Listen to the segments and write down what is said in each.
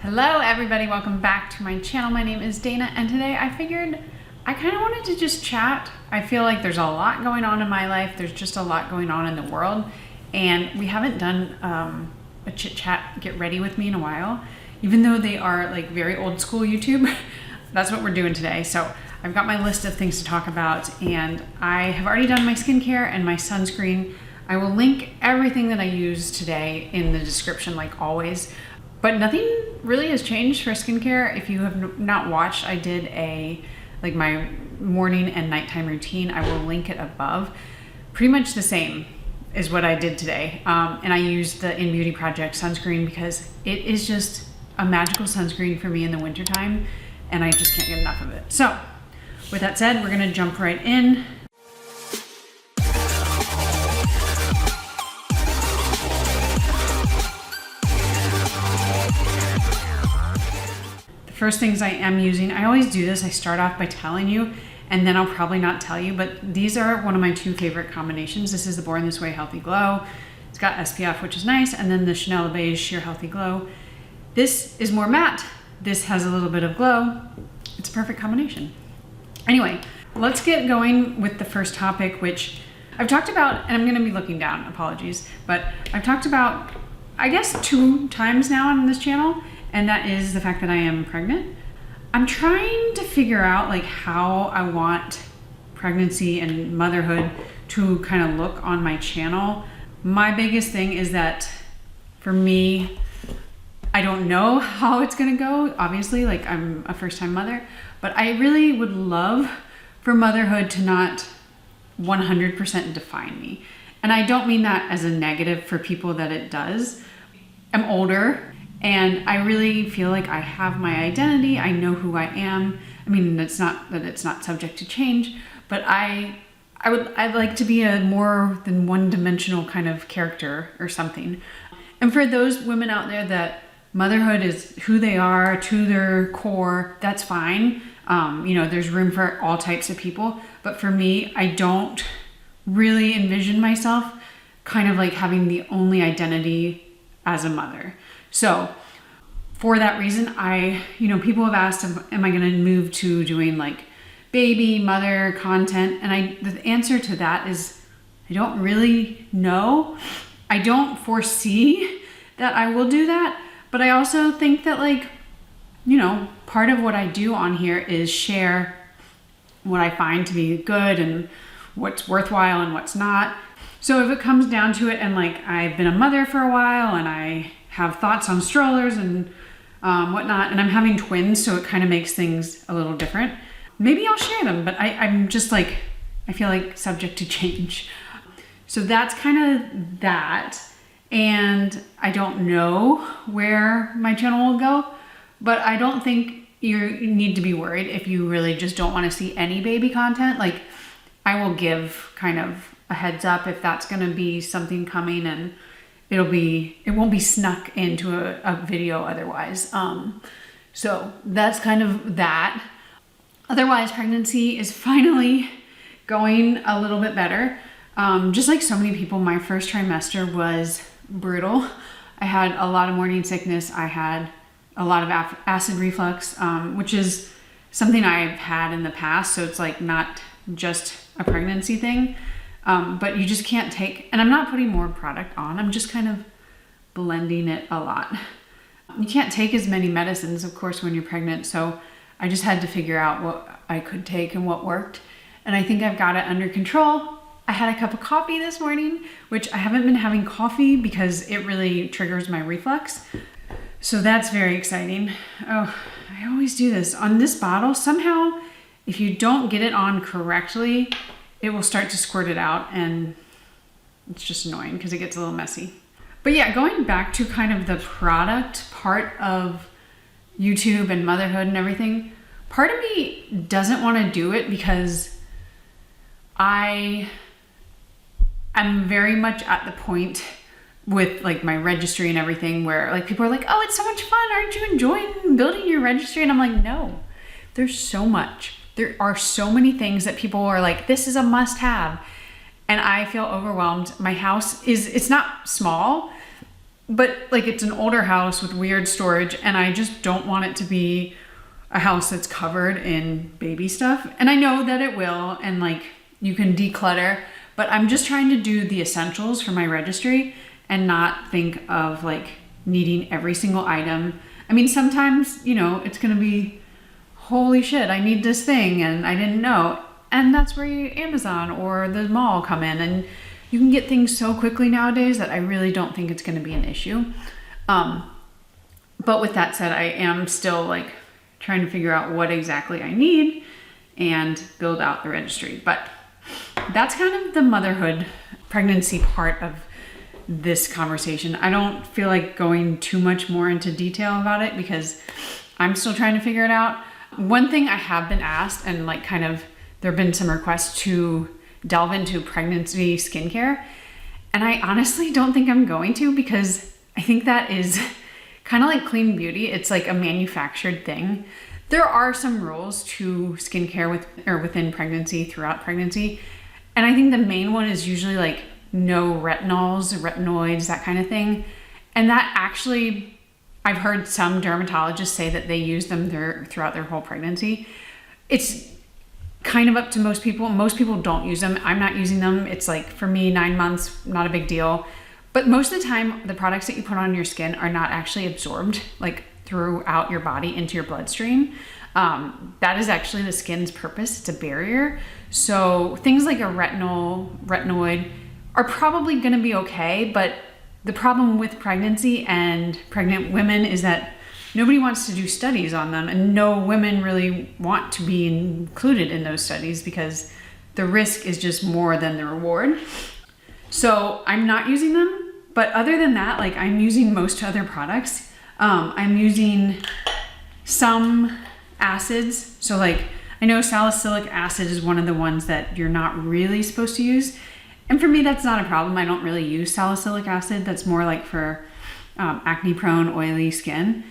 Hello everybody, welcome back to my channel. My name is Dana and today I figured I kind of wanted to just chat. I feel like there's a lot going on in my life. There's just a lot going on in the world and we haven't done a chit chat get ready with me in a while. Even though they are like very old school YouTube, that's what we're doing today. So I've got my list of things to talk about and I have already done my skincare and my sunscreen. I will link everything that I use today in the description like always. But nothing really has changed for skincare. If you have not watched, I did my morning and nighttime routine. I will link it above. Pretty much the same is what I did today. And I used the INNBEAUTY Project sunscreen because it is just a magical sunscreen for me in the wintertime and I just can't get enough of it. So with that said, we're gonna jump right in. First things I am using, I always do this, I start off by telling you and then I'll probably not tell you, but these are one of my two favorite combinations. This is the Born This Way Healthy Glow. It's got SPF, which is nice, and then the Chanel Beige Sheer Healthy Glow. This is more matte. This has a little bit of glow. It's a perfect combination. Anyway, let's get going with the first topic, which I've talked about, and I'm gonna be looking down, apologies, but I've talked about, I guess, 2 times now on this channel, and that is the fact that I am pregnant. I'm trying to figure out like how I want pregnancy and motherhood to kind of look on my channel. My biggest thing is that for me, I don't know how it's gonna go. Obviously, like I'm a first-time mother, but I really would love for motherhood to not 100% define me. And I don't mean that as a negative for people that it does. I'm older, and I really feel like I have my identity. I know who I am. I mean, it's not that it's not subject to change, but I'd like to be a more than one-dimensional kind of character or something. And for those women out there that motherhood is who they are to their core, that's fine. You know, there's room for all types of people. But for me, I don't really envision myself kind of like having the only identity as a mother. So for that reason, people have asked, am I gonna move to doing like baby, mother content? And the answer to that is, I don't really know. I don't foresee that I will do that, but I also think that part of what I do on here is share what I find to be good and what's worthwhile and what's not. So if it comes down to it and like I've been a mother for a while and I have thoughts on strollers and whatnot, and I'm having twins, so it kind of makes things a little different. Maybe I'll share them, but I'm just like, I feel like subject to change. So that's kind of that. And I don't know where my channel will go, but I don't think you need to be worried if you really just don't want to see any baby content. Like I will give kind of a heads up if that's going to be something coming, and it won't be snuck into a video otherwise. So that's kind of that. Otherwise, pregnancy is finally going a little bit better. Just like so many people, my first trimester was brutal. I had a lot of morning sickness. I had a lot of acid reflux, which is something I've had in the past. So it's like not just a pregnancy thing. But you just can't take, and I'm not putting more product on, I'm just kind of blending it a lot. You can't take as many medicines, of course, when you're pregnant, so I just had to figure out what I could take and what worked, and I think I've got it under control. I had a cup of coffee this morning, which I haven't been having coffee because it really triggers my reflux, so that's very exciting. Oh, I always do this. On this bottle, somehow, if you don't get it on correctly, it will start to squirt it out, and it's just annoying because it gets a little messy. But yeah, going back to kind of the product part of YouTube and motherhood and everything, part of me doesn't want to do it because I am very much at the point with like my registry and everything where like people are like, oh, it's so much fun. Aren't you enjoying building your registry? And I'm like, no, there's so much. There are so many things that people are like, this is a must have. And I feel overwhelmed. My house it's not small, but like it's an older house with weird storage, and I just don't want it to be a house that's covered in baby stuff. And I know that it will, and like you can declutter, but I'm just trying to do the essentials for my registry and not think of like needing every single item. I mean, sometimes, you know, it's gonna be, holy shit, I need this thing and I didn't know. And that's where Amazon or the mall come in, and you can get things so quickly nowadays that I really don't think it's gonna be an issue. But with that said, I am still like trying to figure out what exactly I need and build out the registry. But that's kind of the motherhood pregnancy part of this conversation. I don't feel like going too much more into detail about it because I'm still trying to figure it out. One thing I have been asked, and like kind of there have been some requests to delve into pregnancy skincare, and I honestly don't think I'm going to, because I think that is kind of like clean beauty. It's like a manufactured thing. There are some rules to skincare within pregnancy, throughout pregnancy, and I think the main one is usually like no retinols, retinoids, that kind of thing. And that actually, I've heard some dermatologists say that they use them throughout their whole pregnancy. It's kind of up to most people. Most people don't use them. I'm not using them. It's like, for me, 9 months, not a big deal. But most of the time, the products that you put on your skin are not actually absorbed like throughout your body into your bloodstream. That is actually the skin's purpose. It's a barrier. So things like a retinoid are probably going to be okay, but the problem with pregnancy and pregnant women is that nobody wants to do studies on them, and no women really want to be included in those studies because the risk is just more than the reward. So I'm not using them, but other than that, like I'm using most other products. I'm using some acids. So like I know salicylic acid is one of the ones that you're not really supposed to use. And for me, that's not a problem. I don't really use salicylic acid. That's more like for acne prone, oily skin.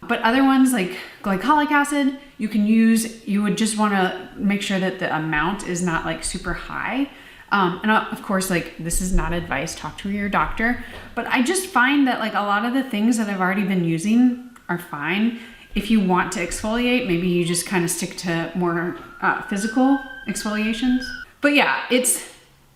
But other ones like glycolic acid, you can use, you would just want to make sure that the amount is not like super high. And of course, like this is not advice, talk to your doctor. But I just find that like a lot of the things that I've already been using are fine. If you want to exfoliate, maybe you just kind of stick to more physical exfoliations. But yeah,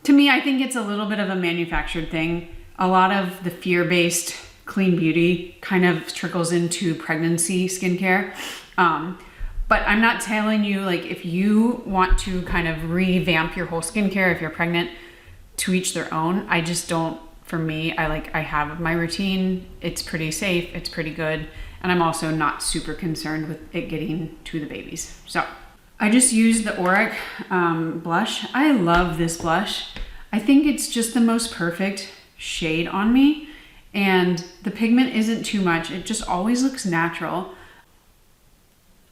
to me, I think it's a little bit of a manufactured thing. A lot of the fear-based clean beauty kind of trickles into pregnancy skincare. But I'm not telling you, like, if you want to kind of revamp your whole skincare, if you're pregnant, to each their own. I just don't, for me, I have my routine. It's pretty safe, it's pretty good. And I'm also not super concerned with it getting to the babies. So I just used the AURIC blush. I love this blush. I think it's just the most perfect shade on me. And the pigment isn't too much. It just always looks natural.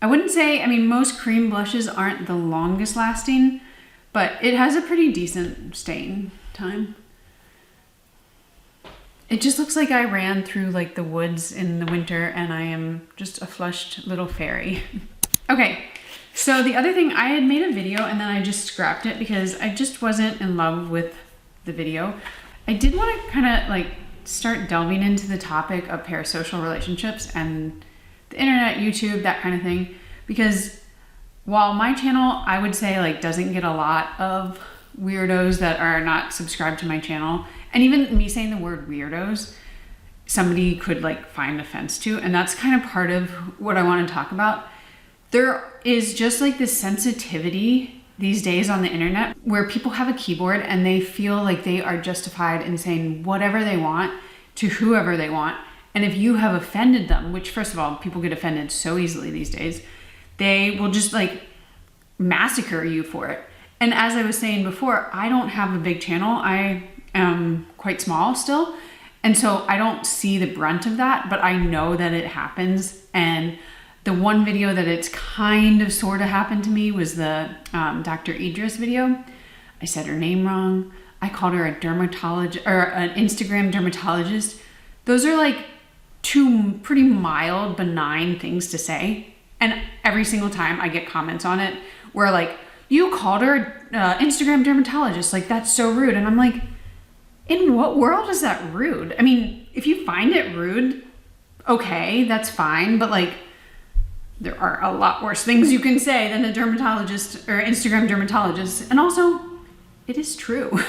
I wouldn't say, I mean, most cream blushes aren't the longest lasting, but it has a pretty decent staying time. It just looks like I ran through like the woods in the winter and I am just a flushed little fairy. Okay, so the other thing, I had made a video and then I just scrapped it because I just wasn't in love with the video. I did want to kind of like start delving into the topic of parasocial relationships and the internet, YouTube, that kind of thing, because while my channel, I would say like doesn't get a lot of weirdos that are not subscribed to my channel, and even me saying the word weirdos, somebody could like find offense to, and that's kind of part of what I want to talk about. There is just like this sensitivity these days on the internet where people have a keyboard and they feel like they are justified in saying whatever they want to whoever they want. And if you have offended them, which first of all, people get offended so easily these days, they will just like massacre you for it. And as I was saying before, I don't have a big channel. I am quite small still. And so I don't see the brunt of that, but I know that it happens. And the one video that it's kind of sort of happened to me was the Dr. Idris video. I said her name wrong. I called her a dermatologist or an Instagram dermatologist. Those are like two pretty mild, benign things to say. And every single time I get comments on it where like, you called her Instagram dermatologist, like that's so rude. And I'm like, in what world is that rude? I mean, if you find it rude, okay, that's fine. But like, there are a lot worse things you can say than a dermatologist or Instagram dermatologist. And also, it is true.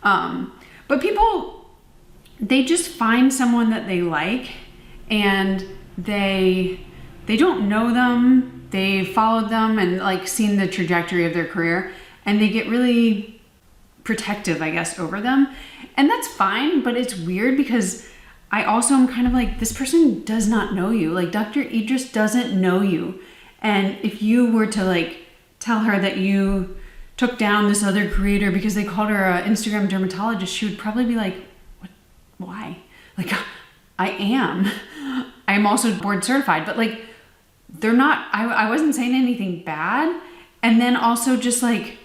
But people, they just find someone that they like, and they don't know them. They followed them and like seen the trajectory of their career, and they get really protective, I guess, over them. And that's fine, but it's weird because I also am kind of like, this person does not know you. Like, Dr. Idris doesn't know you. And if you were to like tell her that you took down this other creator because they called her an Instagram dermatologist, she would probably be like, what? Why? Like, I am also board certified, but like, they're not, I wasn't saying anything bad. And then also just like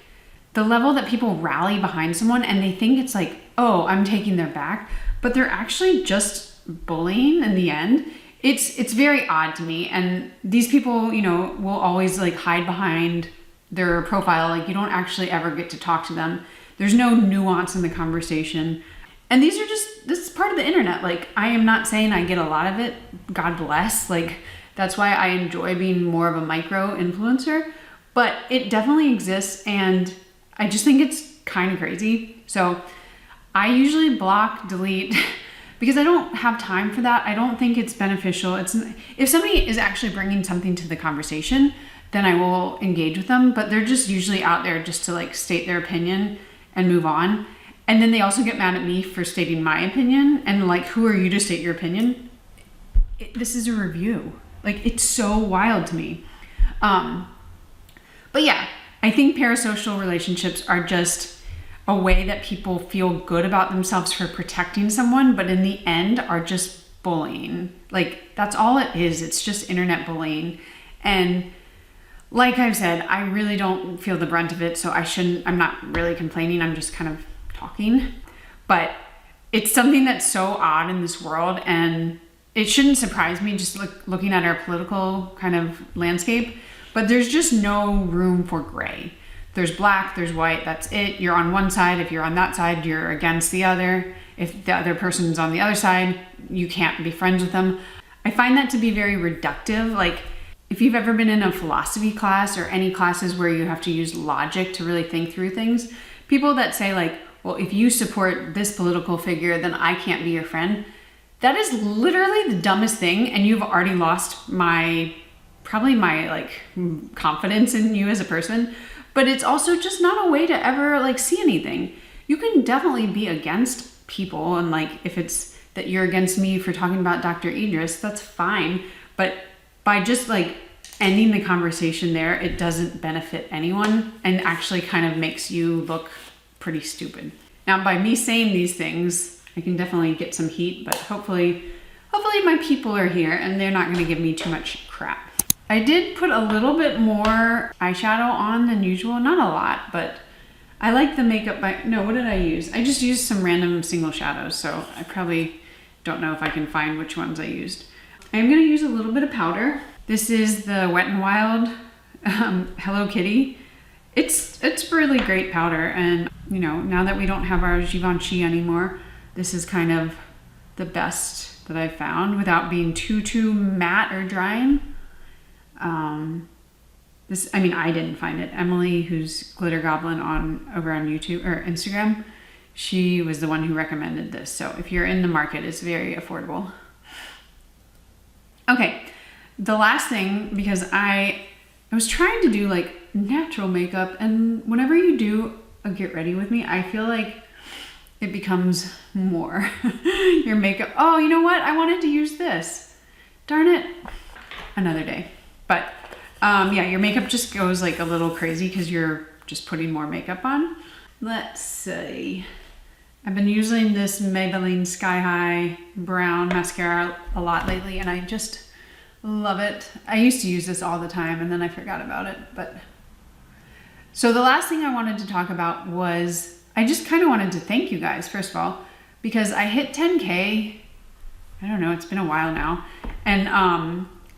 the level that people rally behind someone and they think it's like, oh, I'm taking their back, but they're actually just bullying in the end. It's very odd to me. And these people, you know, will always like hide behind their profile. Like, you don't actually ever get to talk to them. There's no nuance in the conversation. And this is part of the internet. Like, I am not saying I get a lot of it. God bless. Like, that's why I enjoy being more of a micro influencer, but it definitely exists. And I just think it's kind of crazy. So I usually block, delete, because I don't have time for that. I don't think it's beneficial. If somebody is actually bringing something to the conversation, then I will engage with them, but they're just usually out there just to like state their opinion and move on. And then they also get mad at me for stating my opinion, and like, who are you to state your opinion? This is a review. Like, it's so wild to me. But yeah, I think parasocial relationships are just a way that people feel good about themselves for protecting someone, but in the end are just bullying. Like, that's all it is. It's just internet bullying. And like I've said, I really don't feel the brunt of it, so I'm not really complaining. I'm just kind of talking. But it's something that's so odd in this world, and it shouldn't surprise me just looking at our political kind of landscape, but there's just no room for gray. There's black, there's white, that's it. You're on one side. If you're on that side, you're against the other. If the other person's on the other side, you can't be friends with them. I find that to be very reductive. Like, if you've ever been in a philosophy class or any classes where you have to use logic to really think through things, people that say like, well, if you support this political figure, then I can't be your friend. That is literally the dumbest thing. And you've already lost probably my like confidence in you as a person. But it's also just not a way to ever like see anything. You can definitely be against people, and like, if it's that you're against me for talking about Dr. Idris, that's fine. But by just like ending the conversation there, it doesn't benefit anyone and actually kind of makes you look pretty stupid. Now, by me saying these things, I can definitely get some heat, but hopefully my people are here and they're not going to give me too much crap. I did put a little bit more eyeshadow on than usual. Not a lot, but I like the makeup what did I use? I just used some random single shadows, so I probably don't know if I can find which ones I used. I'm going to use a little bit of powder. This is the Wet n Wild Hello Kitty. It's really great powder, and you know, now that we don't have our Givenchy anymore, this is kind of the best that I've found without being too matte or drying. I didn't find it. Emily, who's Glitter Goblin over on YouTube or Instagram, she was the one who recommended this. So if you're in the market, it's very affordable. Okay, the last thing, because I was trying to do like natural makeup, and whenever you do a get ready with me, I feel like it becomes more your makeup. Oh, you know what? I wanted to use this. Darn it. Another day. But yeah, your makeup just goes like a little crazy because you're just putting more makeup on. Let's see. I've been using this Maybelline Sky High Brown mascara a lot lately, and I just love it. I used to use this all the time, and then I forgot about it. But so the last thing I wanted to talk about was, I just kind of wanted to thank you guys, first of all, because I hit 10K. I don't know, it's been a while now. And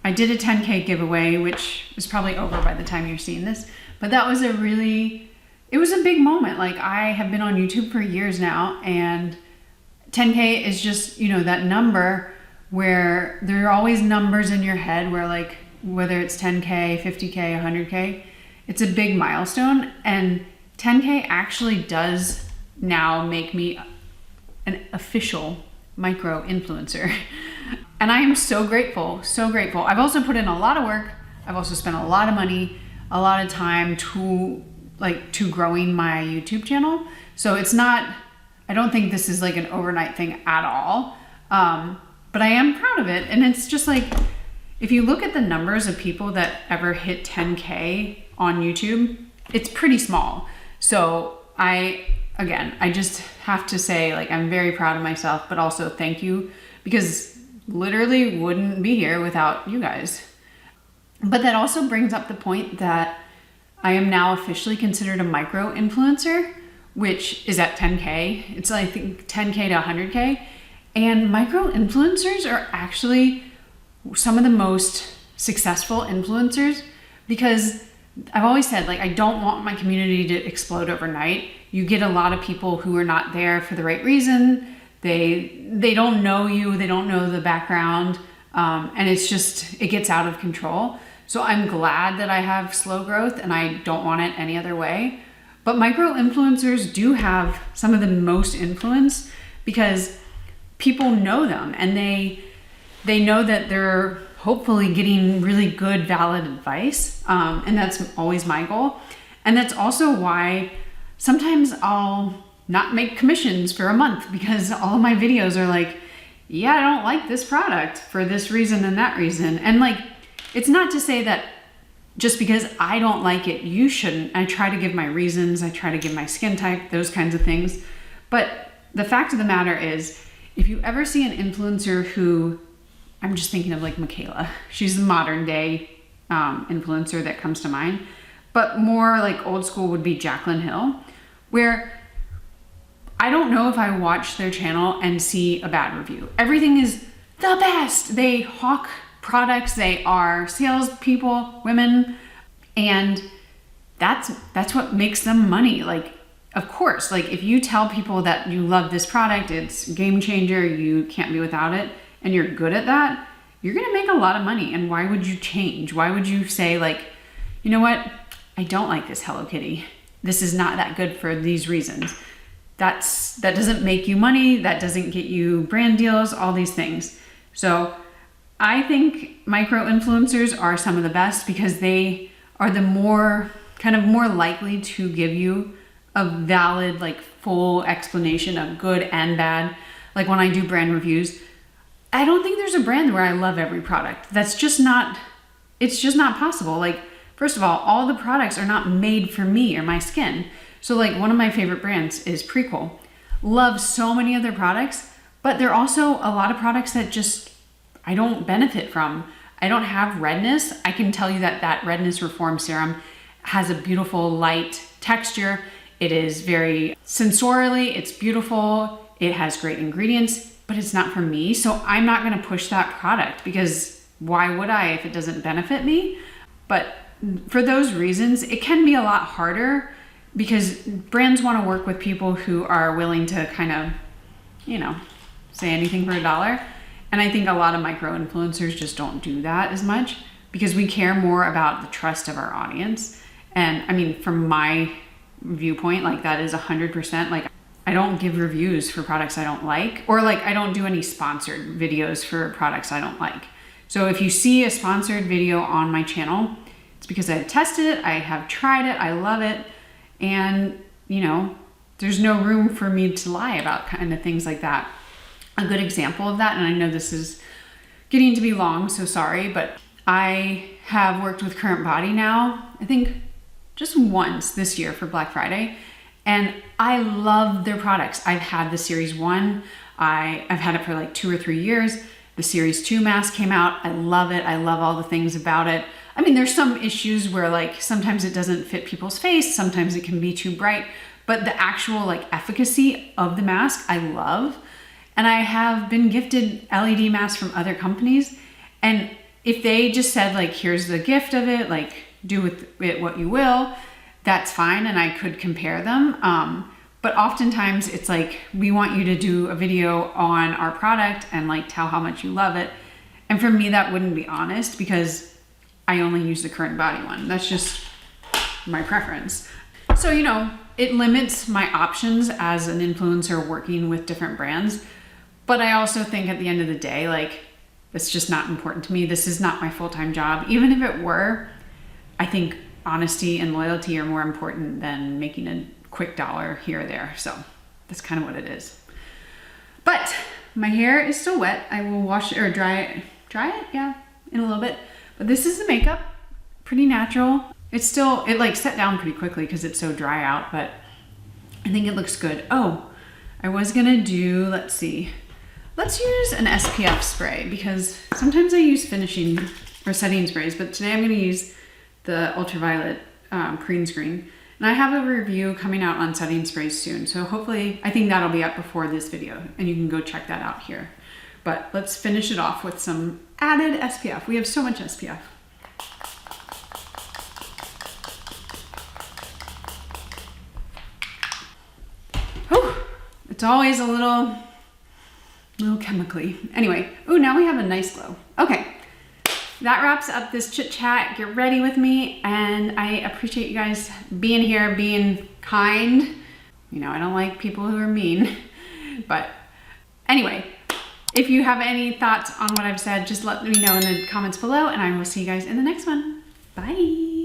I did a 10K giveaway, which is probably over by the time you're seeing this. But that was it was a big moment. Like, I have been on YouTube for years now, and 10K is just, you know, that number where there are always numbers in your head where like, whether it's 10K, 50K, 100K, it's a big milestone. And 10K actually does now make me an official micro influencer. And I am so grateful, so grateful. I've also put in a lot of work. I've also spent a lot of money, a lot of time to growing my YouTube channel. So it's not, I don't think this is like an overnight thing at all. But I am proud of it. And it's just like, if you look at the numbers of people that ever hit 10K on YouTube, it's pretty small. So I just have to say, like, I'm very proud of myself, but also thank you, because literally wouldn't be here without you guys. But that also brings up the point that I am now officially considered a micro influencer, which is at 10K. It's I think 10K to 100K. And micro influencers are actually some of the most successful influencers, because I've always said, like, I don't want my community to explode overnight. You get a lot of people who are not there for the right reason. They don't know you, they don't know the background, and it gets out of control. So I'm glad that I have slow growth, and I don't want it any other way. But micro influencers do have some of the most influence because people know them, and they know that they're hopefully getting really good, valid advice. And that's always my goal. And that's also why sometimes I'll not make commissions for a month, because all of my videos are like, yeah, I don't like this product for this reason and that reason. And like, it's not to say that just because I don't like it, you shouldn't. I try to give my reasons. I try to give my skin type, those kinds of things. But the fact of the matter is, if you ever see an influencer who, I'm just thinking of like Michaela, she's the modern day influencer that comes to mind, but more like old school would be Jaclyn Hill, where I don't know if I watch their channel and see a bad review. Everything is the best. They hawk products. They are salespeople, women, and that's what makes them money. Like, of course, like if you tell people that you love this product, it's a game changer, you can't be without it, and you're good at that, you're gonna make a lot of money. And why would you change? Why would you say like, you know what? I don't like this Hello Kitty. This is not that good for these reasons. That doesn't make you money. That doesn't get you brand deals, all these things. So I think micro influencers are some of the best because they are the more likely to give you a valid, like full explanation of good and bad. Like when I do brand reviews, I don't think there's a brand where I love every product. It's just not possible. Like, first of all the products are not made for me or my skin. So like one of my favorite brands is Prequel. Love so many of their products, but there are also a lot of products that just I don't benefit from. I don't have redness. I can tell you that redness reform serum has a beautiful light texture. It is very sensorially, it's beautiful. It has great ingredients, but it's not for me. So I'm not gonna push that product because why would I if it doesn't benefit me? But for those reasons, it can be a lot harder because brands wanna work with people who are willing to kind of, say anything for $1. And I think a lot of micro influencers just don't do that as much because we care more about the trust of our audience. And I mean, from my viewpoint, like that is 100%. Like I don't give reviews for products I don't like, or like I don't do any sponsored videos for products I don't like. So if you see a sponsored video on my channel, it's because I've tested it, I have tried it, I love it. And there's no room for me to lie about kind of things like that. A good example of that, and I know this is getting to be long, so sorry, but I have worked with Current Body now, I think just once this year for Black Friday, and I love their products. I've had the Series 1, I've had it for like 2 or 3 years. The Series 2 mask came out, I love it, I love all the things about it. I mean, there's some issues where like sometimes it doesn't fit people's face, sometimes it can be too bright, but the actual like efficacy of the mask, I love. And I have been gifted LED masks from other companies. And if they just said like, here's the gift of it, like do with it what you will, that's fine. And I could compare them. But oftentimes it's like, we want you to do a video on our product and like tell how much you love it. And for me, that wouldn't be honest because I only use the current body one. That's just my preference. So, you know, it limits my options as an influencer working with different brands. But I also think at the end of the day, like, it's just not important to me. This is not my full-time job. Even if it were, I think honesty and loyalty are more important than making a quick dollar here or there. So that's kind of what it is. But my hair is still wet. I will wash it or dry it, yeah, in a little bit. But this is the makeup, pretty natural. It's still, it like set down pretty quickly because it's so dry out, but I think it looks good. Oh, I was gonna do, let's see. Let's use an SPF spray because sometimes I use finishing or setting sprays, but today I'm gonna use the ultraviolet green screen. And I have a review coming out on setting sprays soon. So hopefully, I think that'll be up before this video and you can go check that out here. But let's finish it off with some added SPF. We have so much SPF. Whew, it's always a little chemically. Anyway, oh, now we have a nice glow. Okay. That wraps up this chit chat. Get ready with me, and I appreciate you guys being here, being kind. You know, I don't like people who are mean, but anyway, if you have any thoughts on what I've said, just let me know in the comments below, and I will see you guys in the next one. Bye.